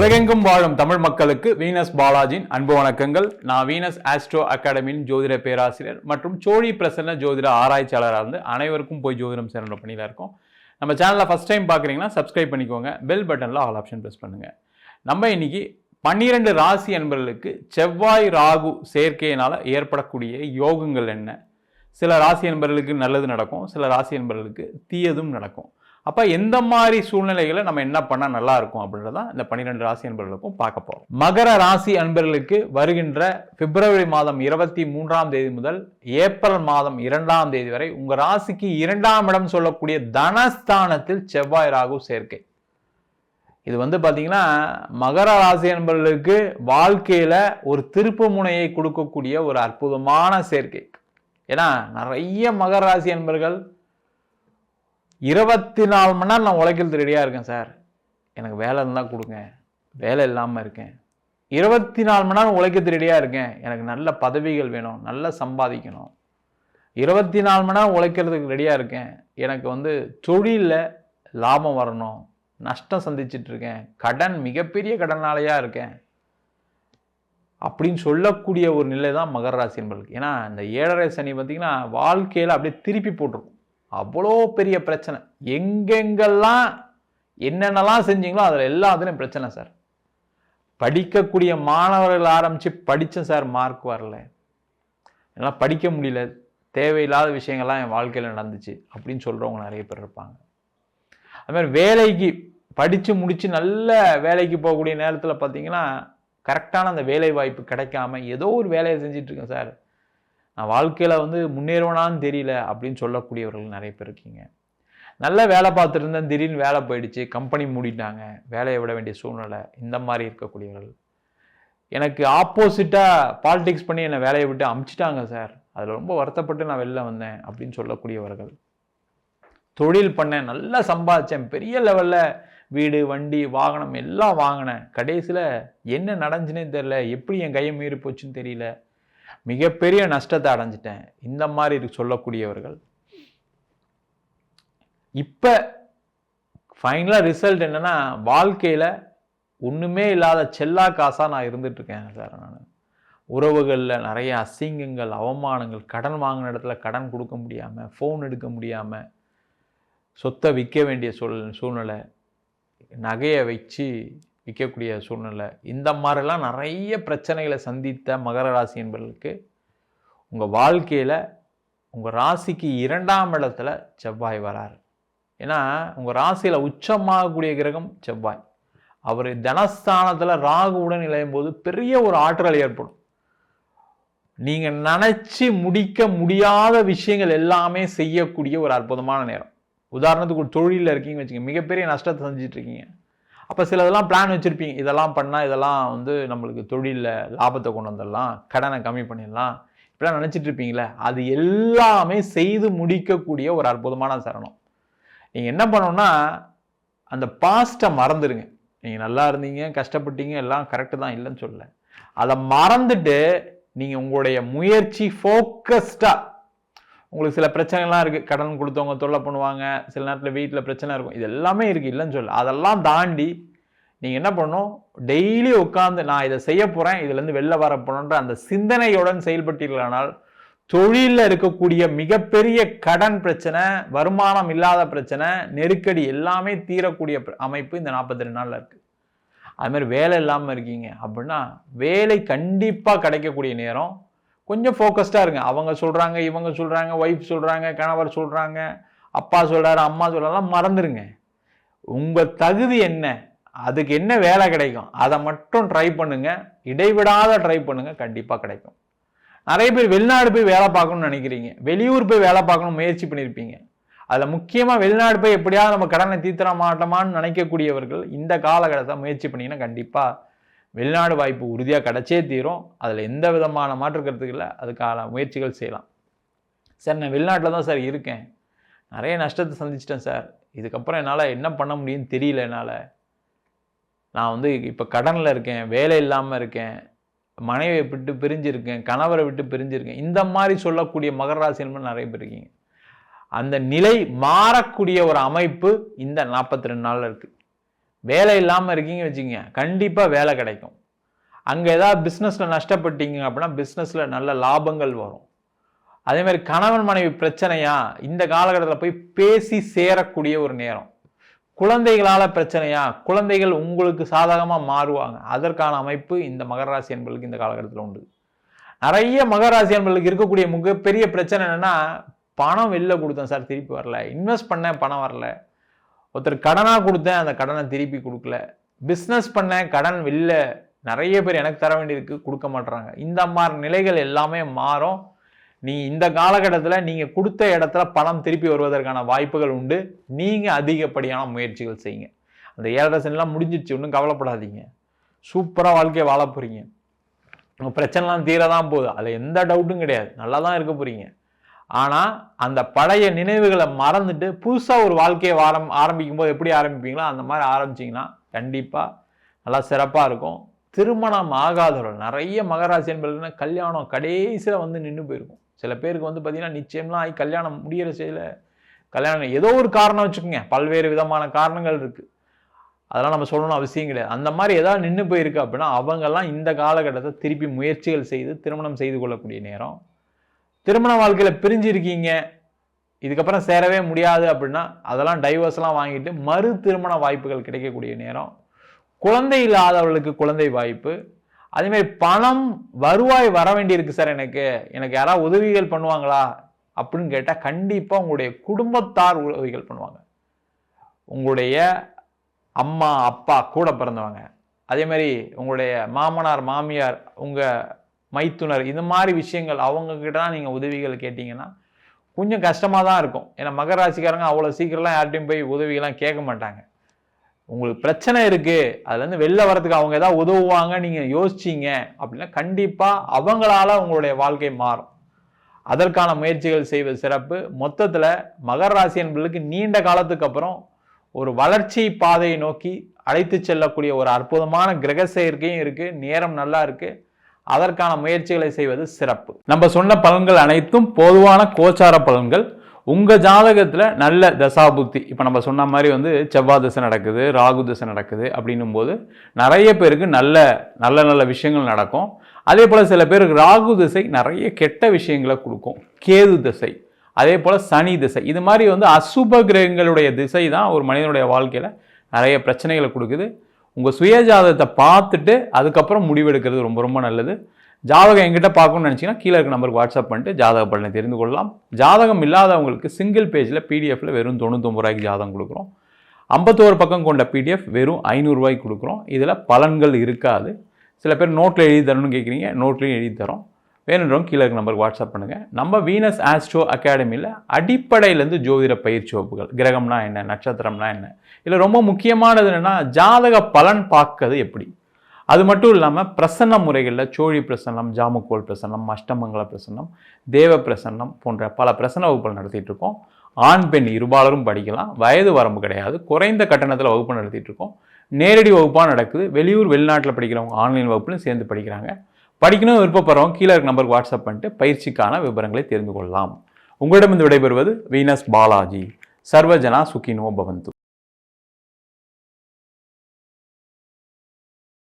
உலகெங்கும் வாழும் தமிழ் மக்களுக்கு வீனஸ் பாலாஜியின் அன்பு வணக்கங்கள். நான் வீனஸ் ஆஸ்ட்ரோ அகாடமியின் ஜோதிட பேராசிரியர் மற்றும் சோழி பிரசன்ன ஜோதிட ஆராய்ச்சியாளராக இருந்து அனைவருக்கும் போய் ஜோதிடம் சேனல் பணியில் இருக்கோம். நம்ம சேனலில் ஃபஸ்ட் டைம் பார்க்குறீங்கன்னா சப்ஸ்கிரைப் பண்ணிக்கோங்க, பெல் பட்டனில் ஆல் ஆப்ஷன் ப்ரெஸ் பண்ணுங்கள். நம்ம இன்னைக்கு 12 ராசி என்பவர்களுக்கு செவ்வாய் ராகு சேர்க்கையினால் ஏற்படக்கூடிய யோகங்கள் என்ன, சில ராசி என்பவர்களுக்கு நல்லது நடக்கும், சில ராசி என்பவர்களுக்கு தீயதும் நடக்கும். அப்போ எந்த மாதிரி சூழ்நிலைகளை நம்ம என்ன பண்ணால் நல்லா இருக்கும் அப்படின்றதான் இந்த 12 ராசி அன்பர்களுக்கும் பார்க்க போகிறோம். மகர ராசி அன்பர்களுக்கு வருகின்ற பிப்ரவரி மாதம் 23ஆம் தேதி முதல் ஏப்ரல் மாதம் 2ஆம் தேதி வரை உங்கள் ராசிக்கு 2ஆம் இடம் சொல்லக்கூடிய தனஸ்தானத்தில் செவ்வாய் ராகு சேர்க்கை. இது பார்த்தீங்கன்னா மகர ராசி அன்பர்களுக்கு வாழ்க்கையில் ஒரு திருப்பு முனையை கொடுக்கக்கூடிய ஒரு அற்புதமான சேர்க்கை. ஏன்னா நிறைய மகர ராசி அன்பர்கள் 24 மணி நேரம் நான் உழைக்கிறது ரெடியாக இருக்கேன் சார், எனக்கு வேலை இருந்தால் கொடுங்க, வேலை இல்லாமல் இருக்கேன். 24 மணி நேரம் உழைக்கிறது ரெடியாக இருக்கேன், எனக்கு நல்ல பதவிகள் வேணும், நல்லா சம்பாதிக்கணும். 24 மணி நேரம் உழைக்கிறதுக்கு ரெடியாக இருக்கேன், எனக்கு தொழிலில் லாபம் வரணும், நஷ்டம் சந்திச்சுட்டு இருக்கேன், கடன் மிகப்பெரிய கடனாலையாக இருக்கேன் அப்படின்னு சொல்லக்கூடிய ஒரு நிலை தான் மகர ராசி என்பர்களுக்கு. ஏன்னா இந்த 7.5 சனி பார்த்தீங்கன்னா வாழ்க்கையில் அப்படியே திருப்பி போட்டிருக்கும். அவ்வளோ பெரிய பிரச்சனை, எங்கெங்கெல்லாம் என்னென்னலாம் செஞ்சீங்களோ அதில் எல்லாத்துலேயும் பிரச்சனை சார். படிக்கக்கூடிய மாணவர்கள் ஆரம்பித்து படித்தேன் சார், மார்க் வரல, என்னால் படிக்க முடியல, தேவையில்லாத விஷயங்கள்லாம் என் வாழ்க்கையில் நடந்துச்சு அப்படின்னு சொல்கிறவங்க நிறைய பேர் இருப்பாங்க. அதுமாதிரி வேலைக்கு படித்து முடித்து நல்ல வேலைக்கு போகக்கூடிய நேரத்தில் பார்த்தீங்கன்னா கரெக்டான அந்த வேலை வாய்ப்பு கிடைக்காம ஏதோ ஒரு வேலையை செஞ்சிட்ருக்கேன் சார், நான் வாழ்க்கையில் முன்னேறுவனான்னு தெரியல அப்படின்னு சொல்லக்கூடியவர்கள் நிறைய பேர் இருக்கீங்க. நல்ல வேலை பார்த்துருந்தேன், திடீர்னு வேலை போயிடுச்சு, கம்பெனி மூடிட்டாங்க, வேலையை விட வேண்டிய சூழ்நிலை. இந்த மாதிரி இருக்கக்கூடியவர்கள், எனக்கு ஆப்போசிட்டாக பாலிடிக்ஸ் பண்ணி என்னை வேலையை விட்டு அமுச்சிட்டாங்க சார், அதில் ரொம்ப வருத்தப்பட்டு நான் வெளில வந்தேன் அப்படின்னு சொல்லக்கூடியவர்கள். தொழில் பண்ணேன், நல்லா சம்பாதிச்சேன், பெரிய லெவலில் வீடு வண்டி வாகனம் எல்லாம் வாங்கினேன், கடைசியில் என்ன நடந்துச்சுன்னே தெரியல, எப்படி என் கையை மீறி போச்சுன்னு தெரியல, மிகப்பெரிய நஷ்டத்தை அடைஞ்சிட்டேன். இந்த மாதிரி சொல்லக்கூடியவர்கள் இப்போ ஃபைனலாக ரிசல்ட் என்னன்னா வாழ்க்கையில் ஒன்றுமே இல்லாத செல்லா காசாக நான் இருந்துட்டுருக்கேன் சார். நான் உறவுகளில் நிறைய அசிங்கங்கள், அவமானங்கள், கடன் வாங்கின இடத்துல கடன் கொடுக்க முடியாமல், ஃபோன் எடுக்க முடியாமல், சொத்தை விற்க வேண்டிய சூழ்நிலை, நகையை வச்சு விற்கக்கூடிய சூழ்நிலை, இந்த மாதிரிலாம் நிறைய பிரச்சனைகளை சந்தித்த மகர ராசி என்பவர்களுக்கு உங்கள் வாழ்க்கையில் உங்கள் ராசிக்கு 2ஆம் இடத்துல செவ்வாய் வராரு. ஏன்னா உங்கள் ராசியில் உச்சமாகக்கூடிய கிரகம் செவ்வாய். அவர் தனஸ்தானத்தில் ராகுவுடன் இணையும் போது பெரிய ஒரு ஆற்றல் ஏற்படும். நீங்கள் நினச்சி முடிக்க முடியாத விஷயங்கள் எல்லாமே செய்யக்கூடிய ஒரு அற்புதமான நேரம். உதாரணத்துக்கு ஒரு தொழிலில் இருக்கீங்க வச்சுங்க, மிகப்பெரிய நஷ்டத்தை செஞ்சுட்டு இருக்கீங்க, அப்போ சிலதெல்லாம் பிளான் வச்சுருப்பீங்க, இதெல்லாம் பண்ணால் இதெல்லாம் நம்மளுக்கு தொழிலில் லாபத்தை கொண்டு வந்துடலாம், கடனை கம்மி பண்ணிடலாம், இப்படிலாம் நினச்சிட்டு இருப்பீங்களே, அது எல்லாமே செய்து முடிக்கக்கூடிய ஒரு அற்புதமான சரணம். நீங்கள் என்ன பண்ணணும்னா அந்த பாஸ்ட்டை மறந்துடுங்க. நீங்கள் நல்லா இருந்தீங்க, கஷ்டப்பட்டீங்க, எல்லாம் கரெக்டு தான், இல்லைன்னு சொல்லலை. அதை மறந்துட்டு நீங்கள் உங்களுடைய முயற்சி ஃபோக்கஸ்டாக, உங்களுக்கு சில பிரச்சனைகள்லாம் இருக்குது, கடன் கொடுத்தவங்க தொல்லை பண்ணுவாங்க, சில நேரத்தில் வீட்டில் பிரச்சனை இருக்கும், இது எல்லாமே இருக்குது, இல்லைன்னு சொல்ல. அதெல்லாம் தாண்டி நீங்கள் என்ன பண்ணணும், டெய்லி உட்காந்து நான் இதை செய்ய போகிறேன், இதுலேருந்து வெளில வர போகணுன்ற அந்த சிந்தனையுடன் செயல்பட்டீர்களானால் தொழிலில் இருக்கக்கூடிய மிகப்பெரிய கடன் பிரச்சனை, வருமானம் இல்லாத பிரச்சனை, நெருக்கடி எல்லாமே தீரக்கூடிய அமைப்பு இந்த 42 நாளில் இருக்குது. அதுமாதிரி வேலை இல்லாமல் இருக்கீங்க அப்படின்னா வேலை கண்டிப்பாக கிடைக்கக்கூடிய நேரம். கொஞ்சம் ஃபோக்கஸ்டாக இருங்க. அவங்க சொல்கிறாங்க, இவங்க சொல்கிறாங்க, ஒய்ஃப் சொல்கிறாங்க, கணவர் சொல்கிறாங்க, அப்பா சொல்கிறாரு, அம்மா சொல்கிறாங்க, மறந்துடுங்க. உங்கள் தகுதி என்ன, அதுக்கு என்ன வேலை கிடைக்கும், அதை மட்டும் ட்ரை பண்ணுங்கள், இடைவிடாத ட்ரை பண்ணுங்கள், கண்டிப்பாக கிடைக்கும். நிறைய பேர் வெளிநாடு போய் வேலை பார்க்கணும்னு நினைக்கிறீங்க, வெளியூர் போய் வேலை பார்க்கணும் முயற்சி பண்ணியிருப்பீங்க. அதில் முக்கியமாக வெளிநாடு போய் எப்படியாவது நம்ம கடனை தீர்த்தர மாட்டோமான்னு நினைக்கக்கூடியவர்கள் இந்த காலகட்டத்தை முயற்சி பண்ணிங்கன்னா கண்டிப்பாக வெளிநாடு வாய்ப்பு உறுதியாக கிடைச்சே தீரும். அதில் எந்த விதமான மாற்றுக்கிறதுக்கு இல்லை, அதுக்கான முயற்சிகள் செய்யலாம். சார் நான் வெளிநாட்டில் தான் சார் இருக்கேன், நிறைய நஷ்டத்தை சந்திச்சிட்டேன் சார், இதுக்கப்புறம் என்னால் என்ன பண்ண முடியும்னு தெரியல, என்னால் நான் இப்போ கடனில் இருக்கேன், வேலை இல்லாமல் இருக்கேன், மனைவியை விட்டு பிரிஞ்சிருக்கேன், கணவரை விட்டு பிரிஞ்சிருக்கேன், இந்த மாதிரி சொல்லக்கூடிய மகர ராசி என்பது நிறைய பேர் இருக்கீங்க. அந்த நிலை மாறக்கூடிய ஒரு அமைப்பு இந்த 42 நாளில் இருக்குது. வேலை இல்லாமல் இருக்கீங்க வச்சுங்க, கண்டிப்பாக வேலை கிடைக்கும். அங்கே ஏதாவது பிஸ்னஸில் நஷ்டப்பட்டீங்க அப்படின்னா பிஸ்னஸில் நல்ல லாபங்கள் வரும். அதே மாதிரி கணவன் மனைவி பிரச்சனையா, இந்த காலகட்டத்தில் போய் பேசி சேரக்கூடிய ஒரு நேரம். குழந்தைகளால் பிரச்சனையா, குழந்தைகள் உங்களுக்கு சாதகமாக மாறுவாங்க. அதற்கான அமைப்பு இந்த மகர ராசி என்பர்களுக்கு இந்த காலகட்டத்தில் உண்டு. நிறைய மகர ராசி என்பர்களுக்கு இருக்கக்கூடிய மிகப்பெரிய பிரச்சனை என்னன்னா, பணம் வெளில கொடுத்தேன் சார் திருப்பி வரல, இன்வெஸ்ட் பண்ணேன் பணம் வரல, ஒருத்தர் கடனாக கொடுத்தேன் அந்த கடனை திருப்பி கொடுக்கல, பிஸ்னஸ் பண்ணேன் கடன் வெளில நிறைய பேர் எனக்கு தர வேண்டியிருக்கு கொடுக்க மாட்டுறாங்க. இந்த மாதிரி நிலைகள் எல்லாமே மாறும். நீ இந்த காலகட்டத்தில் நீங்கள் கொடுத்த இடத்துல பணம் திருப்பி வருவதற்கான வாய்ப்புகள் உண்டு. நீங்கள் அதிகப்படியான முயற்சிகள் செய்யுங்க. அந்த 7.5 சனிலாம் முடிஞ்சிடுச்சு, ஒன்றும் கவலைப்படாதீங்க. சூப்பராக வாழ்க்கையை வாழ போகிறீங்க. உங்கள் பிரச்சனைலாம் தீரதான் போகுது, அதில் எந்த டவுட்டும் கிடையாது. நல்லா தான் இருக்க போகிறீங்க. ஆனால் அந்த பழைய நினைவுகளை மறந்துட்டு புதுசாக ஒரு வாழ்க்கையை ஆரம்பிக்கும் போது எப்படி ஆரம்பிப்பீங்களோ அந்த மாதிரி ஆரம்பிச்சிங்கன்னா கண்டிப்பாக நல்லா சிறப்பாக இருக்கும். திருமணம் ஆகாதவர்கள் நிறைய மகராசி என்பதுன்னா கல்யாணம் கடைசியில் வந்து நின்று போயிருக்கும். சில பேருக்கு வந்து பார்த்தீங்கன்னா நிச்சயம்லாம் ஆகி கல்யாணம் முடிகிற செயல கல்யாணம் ஏதோ ஒரு காரணம் வச்சுக்கோங்க, பல்வேறு விதமான காரணங்கள் இருக்குது, அதெல்லாம் நம்ம சொல்லணும் அவசியம் கிடையாது. அந்த மாதிரி ஏதாவது நின்று போயிருக்கு அப்படின்னா அவங்கெல்லாம் இந்த காலகட்டத்தை திருப்பி முயற்சிகள் செய்து திருமணம் செய்து கொள்ளக்கூடிய நேரம். திருமண வாழ்க்கையில் பிரிஞ்சிருக்கீங்க, இதுக்கப்புறம் சேரவே முடியாது அப்படின்னா அதெல்லாம் டைவர்ஸ்லாம் வாங்கிட்டு மறு திருமண வாய்ப்புகள் கிடைக்கக்கூடிய நேரம். குழந்தை இல்லாதவர்களுக்கு குழந்தை வாய்ப்பு. அதேமாதிரி பணம் வருவாய் வர வேண்டியிருக்கு சார், எனக்கு யாராவது உதவிகள் பண்ணுவாங்களா அப்படின்னு கேட்டால் கண்டிப்பாக உங்களுடைய குடும்பத்தார் உதவிகள் பண்ணுவாங்க. உங்களுடைய அம்மா அப்பா கூட பிறந்தவங்க, அதே மாதிரி உங்களுடைய மாமனார் மாமியார், உங்கள் மைத்துனர், இந்த மாதிரி விஷயங்கள் அவங்கக்கிட்ட தான் நீங்கள் உதவிகள் கேட்டிங்கன்னா கொஞ்சம் கஷ்டமாக தான் இருக்கும். ஏன்னா மகர ராசிக்காரங்க அவ்வளோ சீக்கிரம்லாம் யார்கிட்டையும் போய் உதவிகள்லாம் கேட்க மாட்டாங்க. உங்களுக்கு பிரச்சனை இருக்குது, அதுலேருந்து வெளில வரதுக்கு அவங்க ஏதாவது உதவுவாங்க நீங்கள் யோசிச்சிங்க அப்படின்னா கண்டிப்பாக அவங்களால உங்களுடைய வாழ்க்கை மாறும். அதற்கான முயற்சிகள் செய்வது சிறப்பு. மொத்தத்தில் மகர ராசி என்பதற்கு நீண்ட காலத்துக்கு அப்புறம் ஒரு வளர்ச்சி பாதையை நோக்கி அழைத்து செல்லக்கூடிய ஒரு அற்புதமான கிரக சேர்க்கையும் இருக்குது. நேரம் நல்லா இருக்குது. அதற்கான முயற்சிகளை செய்வது சிறப்பு. நம்ம சொன்ன பலன்கள் அனைத்தும் பொதுவான கோச்சார பலன்கள். உங்கள் ஜாதகத்தில் நல்ல தசாபுத்தி, இப்போ நம்ம சொன்ன மாதிரி வந்து செவ்வாய் தசை நடக்குது, ராகு தசை நடக்குது அப்படின்னும் போது நிறைய பேருக்கு நல்ல நல்ல நல்ல விஷயங்கள் நடக்கும். அதே போல் சில பேருக்கு ராகு திசை நிறைய கெட்ட விஷயங்களை கொடுக்கும். கேது திசை, அதே போல் சனி திசை, இது மாதிரி வந்து அசுப கிரகங்களுடைய திசை தான் ஒரு மனிதனுடைய வாழ்க்கையில் நிறைய பிரச்சனைகளை கொடுக்குது. உங்கள் சுய ஜாதகத்தை பார்த்துட்டு அதுக்கப்புறம் முடிவெடுக்கிறது ரொம்ப ரொம்ப நல்லது. ஜாதகம் எங்கிட்ட பார்க்கணும்னு நினச்சிங்கன்னா கீழே இருக்க நம்பருக்கு வாட்ஸ்அப் பண்ணிட்டு ஜாதக பலனை தெரிந்து கொள்ளலாம். ஜாதகம் இல்லாதவங்களுக்கு சிங்கிள் பேஜில் பிடிஎஃப்பில் வெறும் 99 ரூபாய்க்கு ஜாதகம் கொடுக்குறோம். 51 பக்கம் கொண்ட பிடிஎஃப் வெறும் 500 ரூபாய்க்கு கொடுக்குறோம். இதில் பலன்கள் இருக்காது. சில பேர் நோட்டில் எழுதி தரணும்னு கேட்குறீங்க, நோட்லையும் எழுதி தரோம். வேணுன்றவங்க கீழே இருக்க நம்பருக்கு வாட்ஸ்அப் பண்ணுங்கள். நம்ம வீனஸ் ஆஸ்ட்ரோ அகாடமியில் அடிப்படையிலேருந்து ஜோதிட பயிற்சி வகுப்புகள், கிரகம்னா என்ன, நட்சத்திரம்னா என்ன, இல்லை ரொம்ப முக்கியமானது என்னென்னா ஜாதக பலன் பார்க்கறது எப்படி, அது மட்டும் இல்லாமல் பிரசன்ன முறைகளில் சோழி பிரசன்னம், ஜாமுக்கோல் பிரசன்னம், அஷ்டமங்கல பிரசன்னம், தேவ பிரசன்னம் போன்ற பல பிரசன்ன வகுப்புகள் நடத்திட்டு இருக்கோம். ஆண் பெண் இருபாலரும் படிக்கலாம், வயது வரம்பு கிடையாது. குறைந்த கட்டணத்தில் வகுப்பு நடத்திட்டு இருக்கோம். நேரடி வகுப்பாக நடக்குது. வெளியூர் வெளிநாட்டில் படிக்கிறவங்க ஆன்லைன் வகுப்புலையும் சேர்ந்து படிக்கிறாங்க. படிக்கணும் விருப்பப்படுறவங்க கீழே இருக்க நம்பருக்கு வாட்ஸ்அப் பண்ணிட்டு பயிற்சிக்கான விவரங்களை தெரிந்து கொள்ளலாம். உங்களிடமிருந்து விடைபெறுவது வீனஸ் பாலாஜி. சர்வஜனா சுகினோ பவந்து.